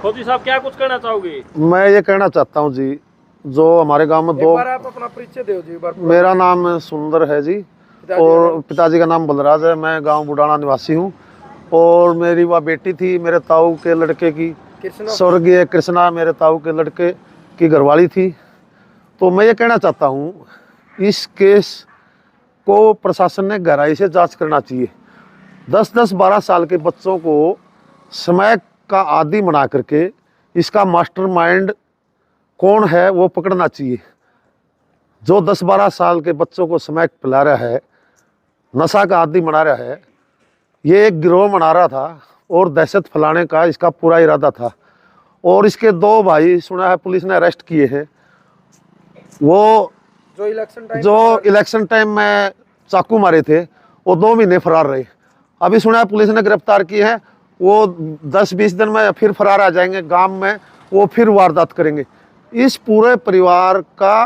फौजी साहब क्या कुछ कहना चाहोगे? मैं ये कहना चाहता हूँ जी, जो हमारे गांव में एक बार आप अपना परिचय दो जी। मेरा नाम सुंदर है जी और पिताजी का नाम बलराज है। मैं गांव बुडाना निवासी हूँ और मेरी वह बेटी थी मेरे ताऊ के लड़के की, स्वर्गीय कृष्णा मेरे ताऊ के लड़के की घरवाली थी। तो मैं ये कहना चाहता हूँ, इस केस को प्रशासन ने गहराई से जांच करना चाहिए। 10-10, 12 साल के बच्चों को समय का आदी बना करके इसका मास्टरमाइंड कौन है वो पकड़ना चाहिए। जो 10-12 साल के बच्चों को समय पिला रहा है, नशा का आदी बना रहा है, ये एक गिरोह बना रहा था और दहशत फैलाने का इसका पूरा इरादा था। और इसके 2 भाई सुना है पुलिस ने अरेस्ट किए हैं। वो जो इलेक्शन टाइम में चाकू मारे थे वो 2 महीने फरार रहे। अभी सुना है पुलिस ने गिरफ्तार किए हैं, वो 10-20 दिन में फिर फरार आ जाएंगे। गांव में वो फिर वारदात करेंगे। इस पूरे परिवार का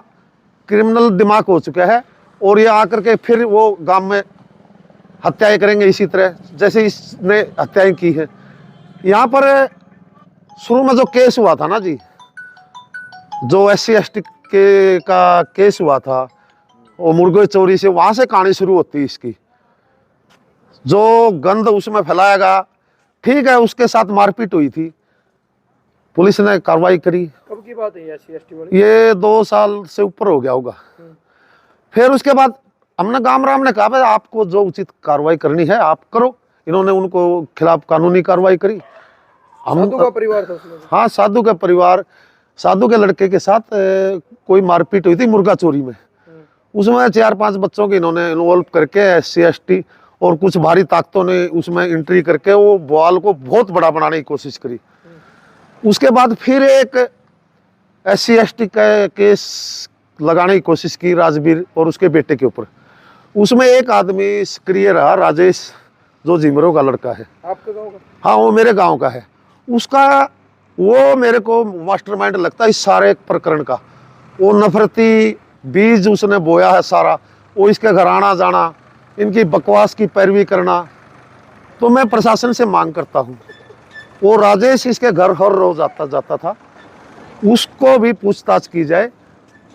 क्रिमिनल दिमाग हो चुका है और ये आकर के फिर वो गांव में हत्याएं करेंगे इसी तरह जैसे इसने हत्याएं की है। यहाँ पर शुरू में जो केस हुआ था ना जी, जो SC/ST के का केस हुआ था वो मुर्गे चोरी से, वहाँ से कहानी शुरू होती है इसकी। जो गंद उसमें फैलाएगा, ठीक है, उसके साथ मारपीट हुई थी, पुलिस ने कार्रवाई करी। कब की बात है SC/ST वाली? ये 2 साल से ऊपर हो गया होगा। फिर उसके बाद हमने गांव राम ने कहा भाई आपको जो उचित कार्रवाई करनी है आप करो। इन्होंने उनको खिलाफ कानूनी कार्रवाई करी। साधु का परिवार था उसमें? हाँ, साधु का परिवार, साधु के लड़के के साथ कोई मारपीट हुई थी मुर्गा चोरी में। उसमें 4-5 बच्चों के इन्होंने इन्वॉल्व करके SC/ST और कुछ भारी ताकतों ने उसमें एंट्री करके वो बवाल को बहुत बड़ा बनाने की कोशिश करी। उसके बाद फिर एक SC/ST का केस लगाने की कोशिश की राजवीर और उसके बेटे के ऊपर। उसमें एक आदमी सक्रिय रहा, राजेश, जो जिमरो का लड़का है। आपके गांव का? हाँ, वो मेरे गांव का है। उसका वो मेरे को मास्टरमाइंड लगता है इस सारे प्रकरण का। वो नफरती बीज उसने बोया है सारा। वो इसके घर आना जाना, इनकी बकवास की पैरवी करना। तो मैं प्रशासन से मांग करता हूँ, वो राजेश इसके घर हर रोज आता जाता था, उसको भी पूछताछ की जाए।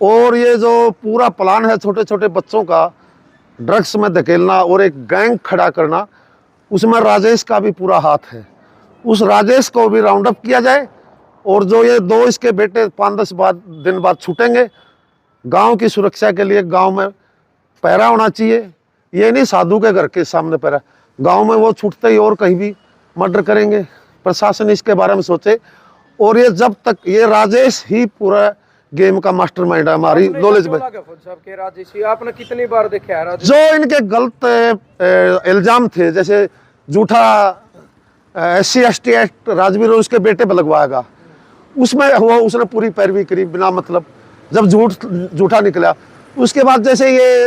और ये जो पूरा प्लान है छोटे छोटे बच्चों का ड्रग्स में धकेलना और एक गैंग खड़ा करना, उसमें राजेश का भी पूरा हाथ है। उस राजेश को भी राउंड अप किया जाए। और जो ये 2 इसके बेटे 5-10 दिन बाद छूटेंगे, गांव की सुरक्षा के लिए गांव में पहरा होना चाहिए। ये नहीं साधु के घर के सामने पहरा, गांव में वो छूटते ही और कहीं भी मर्डर करेंगे। प्रशासन इसके बारे में सोचे। और ये जब तक ये राजेश ही पूरा गेम का मास्टरमाइंड है हमारी नॉलेज में। आपने कितनी बार देखा है जो इनके गलत इल्जाम थे, जैसे झूठा SC/ST एक्ट राजवीर और उसके बेटे पर लगवाएगा, उसमें हुआ उसने पूरी पैरवी करी बिना मतलब। जब झूठा निकला उसके बाद जैसे ये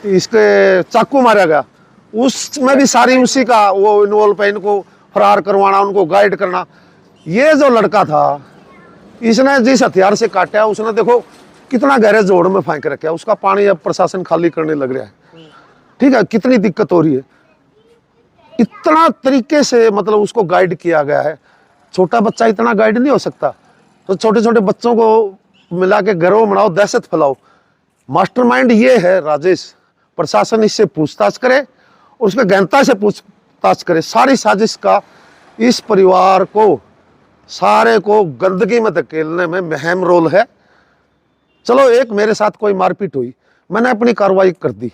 इसके चाकू मारा गया, उसमें भी सारी उसी का वो इन्वॉल्व है। इनको फरार करवाना, उनको गाइड करना। ये जो लड़का था, इसने जिस हथियार से काटा, उसने देखो कितना गहरे जोड़ में फेंक रखा है। उसका पानी अब प्रशासन खाली करने लग रहा है। ठीक है, कितनी दिक्कत हो रही है। इतना तरीके से मतलब उसको गाइड किया गया है। छोटा बच्चा इतना गाइड नहीं हो सकता। तो छोटे छोटे बच्चों को मिला के घरों बनाओ, दहशत फैलाओ। मास्टरमाइंड ये है राजेश। प्रशासन इससे पूछताछ करे और उसके गहनता से पूछताछ करे। सारी साजिश का इस परिवार को, सारे को गंदगी में धकेलने में अहम रोल है। चलो, एक मेरे साथ कोई मारपीट हुई, मैंने अपनी कार्रवाई कर दी,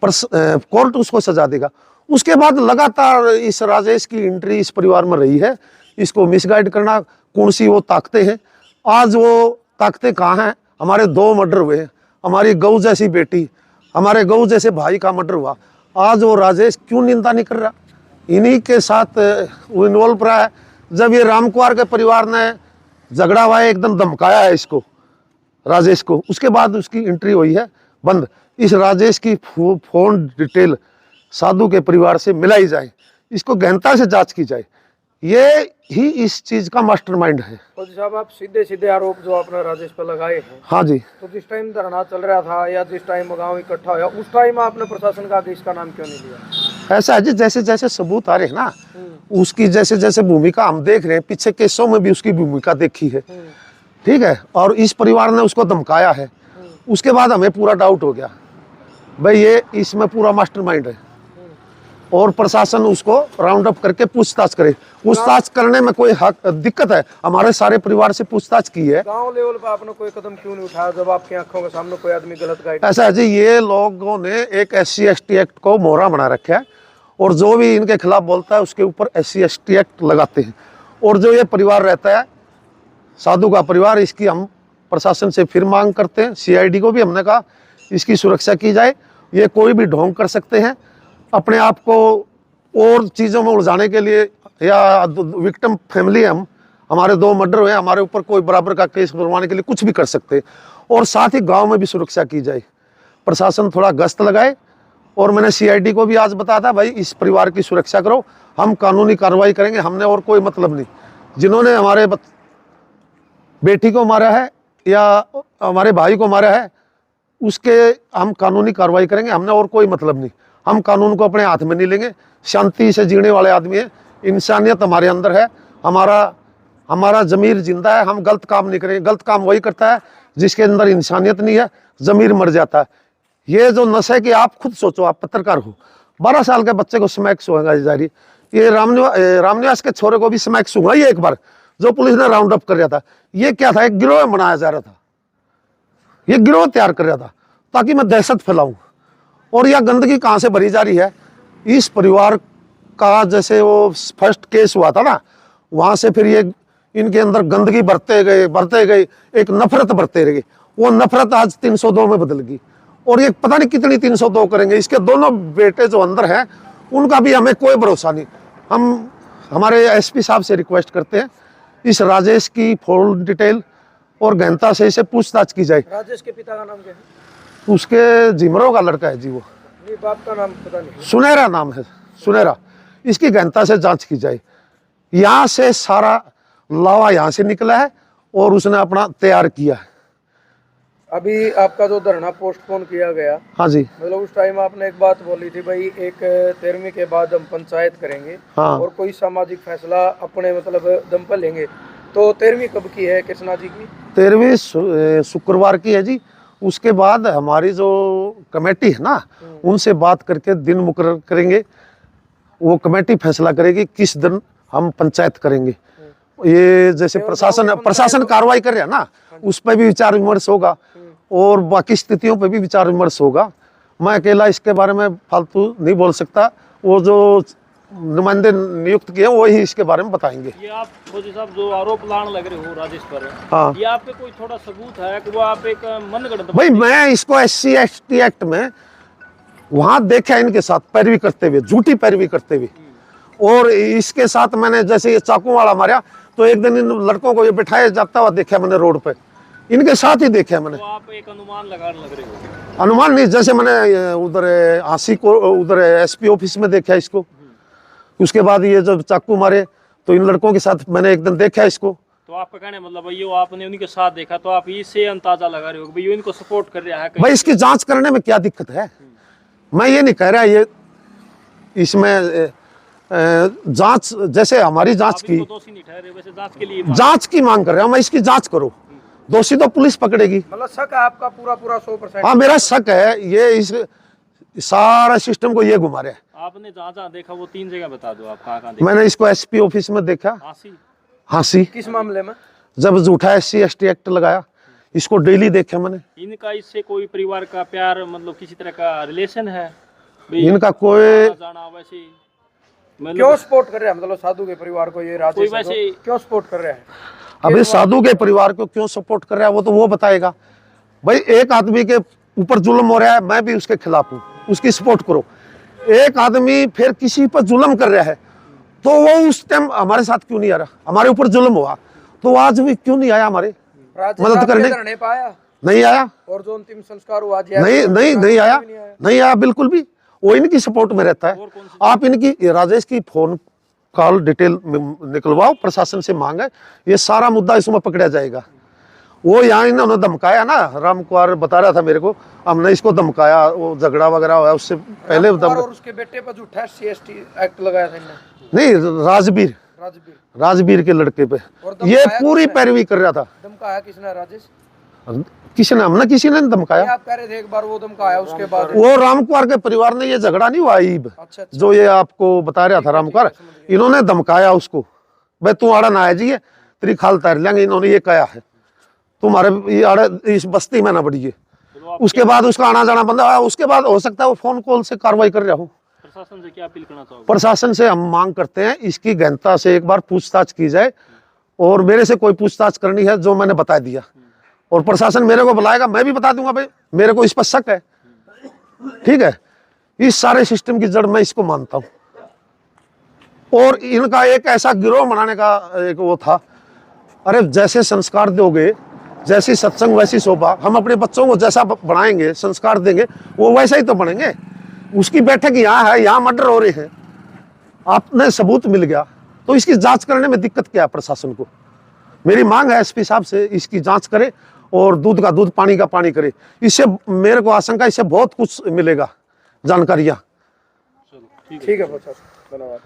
कोर्ट उसको सजा देगा। उसके बाद लगातार इस राजेश की एंट्री इस परिवार में रही है। इसको मिसगाइड करना, कौन सी वो ताकतें हैं। आज वो ताकतें कहाँ हैं? हमारे 2 मर्डर हुए हैं, हमारी गऊ जैसी बेटी, हमारे गऊ जैसे भाई का मर्डर हुआ। आज वो राजेश क्यों निंदा नहीं कर रहा? इन्हीं के साथ वो इन्वॉल्व रहा है। जब ये रामकुमार के परिवार ने झगड़ा हुआ है, एकदम धमकाया है इसको, राजेश को, उसके बाद उसकी एंट्री हुई है बंद। इस राजेश की फोन डिटेल साधु के परिवार से मिलाई जाए, इसको गहनता से जांच की जाए। ये ही इस चीज का मास्टरमाइंड है। फौजी साहब, आप सीधे सीधे आरोप जो आपने राजेश पर लगाए हैं। हाँ जी। तो जिस टाइम धरना चल रहा था या जिस टाइम गांव इकट्ठा हुआ, उस टाइम आपने प्रशासन का आदेश का नाम क्यों नहीं लिया? ऐसा है जी, जैसे जैसे सबूत आ रहे हैं ना, उसकी जैसे जैसे भूमिका हम देख रहे हैं, पीछे केसों में भी उसकी भूमिका देखी है, ठीक है, और इस परिवार ने उसको धमकाया है। उसके बाद हमें पूरा डाउट हो गया भाई ये इसमें पूरा मास्टरमाइंड है, और प्रशासन उसको राउंड अप करके पूछताछ करे। पूछताछ करने में कोई दिक्कत है? हमारे सारे परिवार से पूछताछ की है। गांव लेवल पर आपने कोई कदम क्यों नहीं उठाया जब आपकी आंखों के सामने कोई आदमी गलत गाइड? ऐसा है जी, ये लोगों ने एक SC/ST एक्ट को मोहरा बना रखा है, और जो भी इनके खिलाफ बोलता है उसके ऊपर SC/ST एक्ट लगाते हैं। और जो ये परिवार रहता है साधु का परिवार, इसकी हम प्रशासन से फिर मांग करते हैं। CID को भी हमने कहा इसकी सुरक्षा की जाए। ये कोई भी ढोंग कर सकते हैं अपने आप को और चीज़ों में उलझाने के लिए, या विक्टिम फैमिली हम, हमारे 2 मर्डर हुए, हमारे ऊपर कोई बराबर का केस बनवाने के लिए कुछ भी कर सकते हैं। और साथ ही गांव में भी सुरक्षा की जाए, प्रशासन थोड़ा गश्त लगाए। और मैंने CID को भी आज बताया था भाई इस परिवार की सुरक्षा करो, हम कानूनी कार्रवाई करेंगे, हमने और कोई मतलब नहीं। जिन्होंने हमारे बेटी को मारा है या हमारे भाई को मारा है उसके हम कानूनी कार्रवाई करेंगे, हमने और कोई मतलब नहीं। हम कानून को अपने हाथ में नहीं लेंगे, शांति से जीने वाले आदमी हैं, इंसानियत हमारे अंदर है, हमारा ज़मीर जिंदा है, हम गलत काम नहीं करेंगे। गलत काम वही करता है जिसके अंदर इंसानियत नहीं है, ज़मीर मर जाता है। ये जो नशे की, आप खुद सोचो, आप पत्रकार हो, 12 साल के बच्चे को स्मैक सुंघा जा रही, ये रामनिवास के छोरे को भी स्मैक सुंघा ही एक बार, जो पुलिस ने राउंड अप कर रहा था। ये क्या था? एक गिरोह बनाया जा रहा था, ये गिरोह तैयार कर रहा था ताकि मैं दहशत फैलाऊं। और यह गंदगी कहाँ से भरी जा रही है? इस परिवार का जैसे वो फर्स्ट केस हुआ था ना, वहाँ से फिर ये इनके अंदर गंदगी बढ़ते गए, एक नफरत बढ़ते रह गई। वो नफरत आज 302 में बदल गई, और ये पता नहीं कितनी 302 करेंगे। इसके दोनों बेटे जो अंदर हैं उनका भी हमें कोई भरोसा नहीं। हम हमारे SP साहब से रिक्वेस्ट करते हैं इस राजेश की फुल डिटेल और गहनता से इसे पूछताछ की जाए। राजेश के पिता का नाम क्या है? उसके जिमरों का लड़का है जी, वो नहीं, बाप का नाम पता नहीं। सुनहरा नाम है, सुनहरा। इसकी गहनता से जांच की जाए। यहाँ से सारा लावा यहाँ से निकला है और उसने अपना तैयार किया है। अभी आपका जो धरना पोस्टपोन किया गया, हाँ जी, मतलब उस टाइम आपने एक बात बोली थी भाई, एक 13वीं के बाद हम पंचायत करेंगे, हाँ, और कोई सामाजिक फैसला अपने मतलब दम पर लेंगे। तो 13वीं कब की है कृष्णा जी की? 13वीं शुक्रवार की है जी। उसके बाद हमारी जो कमेटी है ना, उनसे बात करके दिन मुकर्रर करेंगे। वो कमेटी फैसला करेगी किस दिन हम पंचायत करेंगे। ये जैसे प्रशासन कार्रवाई कर रहा है ना, उस पर भी विचार विमर्श होगा, और बाकी स्थितियों पर भी विचार विमर्श होगा। मैं अकेला इसके बारे में फालतू नहीं बोल सकता, वो जो नुमाइंदे नियुक्त किए वही इसके बारे में बताएंगे। ये आप फौजी साहब जो आरोप लाने लग रहे हो राजेश पर, हाँ, ये आप पे कोई थोड़ा सबूत है कि वो आप एक मनगढ़ंत? भाई मैं इसको SC/ST एक्ट में वहां देखा इनके साथ पैरवी करते हुए, झूठी पैरवी करते हुए। और इसके साथ मैंने जैसे ये चाकू वाला मारा, तो एक दिन इन लड़कों को ये बिठाया जाता हुआ देखा मैंने रोड पे, इनके साथ ही देखा मैंने। तो आप एक अनुमान लगाने लग रहे हो? अनुमान नहीं, जैसे मैंने उधर आंसी को उधर SP ऑफिस में देखा इसको, उसके बाद ये जब चाकू मारे तो इन लड़कों के साथ मैंने एक दिन देखा इसको। तो आपका कहने मतलब भाई आपने उनके साथ देखा, तो आप इससे अंदाजा लगा रहे हो कि भाई इनको सपोर्ट कर रहा है? भाई इसकी जांच करने में क्या दिक्कत है? मैं ये नहीं कह रहा ये इसमें जांच, जैसे हमारी जांच की, दोषी नहीं ठहरे, वैसे जांच के लिए जांच की मांग कर रहा हूं मैं। इसकी जांच करो, दोषी तो पुलिस पकड़ेगी। मतलब शक है आपका पूरा 100%? हाँ, मेरा शक है ये इस सारा सिस्टम को ये घुमा रहा है। आपने जहाँ जहाँ देखा वो 3 जगह बता दो, आप कहाँ देखा? मैंने इसको SP ऑफिस में देखा, हाँसी। किस मामले में? जब झूठा SC/ST एक्ट लगाया, इसको डेली देखा मैंने। इनका इससे कोई परिवार का प्यार, मतलब किसी तरह का रिलेशन है? इनका कोई जाना वैसे क्यों सपोर्ट कर रहा है? मतलब साधु के परिवार को ये राजेश वैसे क्यों सपोर्ट कर रहा है? अभी साधु के परिवार को क्यों सपोर्ट कर रहा है वो तो वो बताएगा। भाई एक आदमी के ऊपर जुल्म हो रहा है, मैं भी उसके खिलाफ हूँ, उसकी सपोर्ट करो। एक आदमी फिर किसी पर जुल्म कर रहा है तो वो उस टाइम हमारे साथ क्यों नहीं आ रहा? हमारे ऊपर जुल्म हुआ तो आज भी क्यों नहीं आया हमारे मदद करने? पाया नहीं आया। और जो अंतिम संस्कार हुआ नहीं आया बिल्कुल भी। वो इनकी सपोर्ट में रहता है। आप इनकी राजेश की फोन कॉल डिटेल निकलवाओ, प्रशासन से मांगे, ये सारा मुद्दा इसमें पकड़ा जाएगा। वो यहाँ इन्होंने धमकाया ना, राम कुमार बता रहा था मेरे को, हमने इसको धमकाया, वो झगड़ा वगैरह हुआ उससे पहले और उसके बेटे पर झूठा CST एक्ट लगाया था इन्होंने। नहीं, राजवीर राजवीर के लड़के पे ये पूरी पैरवी कर रहा था। धमकाया किसने राजेश? किसी ने, हमने किसी ने धमकाया। आप कह रहे थे एक बार वो धमकाया, उसके बाद वो राम कुमार के परिवार ने, ये झगड़ा नहीं हुआ ईब, अच्छा। जो ये आपको बता रहा था राम कुमार, इन्होंने धमकाया उसको, भाई तू आड़ा ना आए जी, तेरी खाल तैर लेंगे, इन्होंने ये कहा है, तुम्हारे ये आड़े इस बस्ती में ना बढ़िए। उसके बाद उसका आना जाना बंद हुआ। उसके बाद हो सकता है वो फोन कॉल से कार्रवाई कर रहा हूँ। प्रशासन से क्या अपील करना चाहोगे? प्रशासन से हम मांग करते हैं इसकी गहनता से एक बार पूछताछ की जाए, और मेरे से कोई पूछताछ करनी है जो मैंने बता दिया, और प्रशासन मेरे को बुलाएगा मैं भी बता दूंगा भाई मेरे को इस पर शक है, ठीक है। इस सारे सिस्टम की जड़ मैं इसको मानता हूं। और इनका एक ऐसा गिरोह बनाने का एक वो था, अरे जैसे संस्कार दोगे, जैसी सत्संग वैसी शोभा, हम अपने बच्चों को जैसा बनाएंगे, संस्कार देंगे, वो वैसा ही तो बनेंगे। उसकी बैठक यहाँ है, यहाँ मर्डर हो रहे हैं, आपने सबूत मिल गया, तो इसकी जांच करने में दिक्कत क्या है प्रशासन को? मेरी मांग है एसपी साहब से, इसकी जांच करे और दूध का दूध, पानी का पानी करे। इससे मेरे को आशंका, इससे बहुत कुछ मिलेगा जानकारियां। ठीक है, धन्यवाद।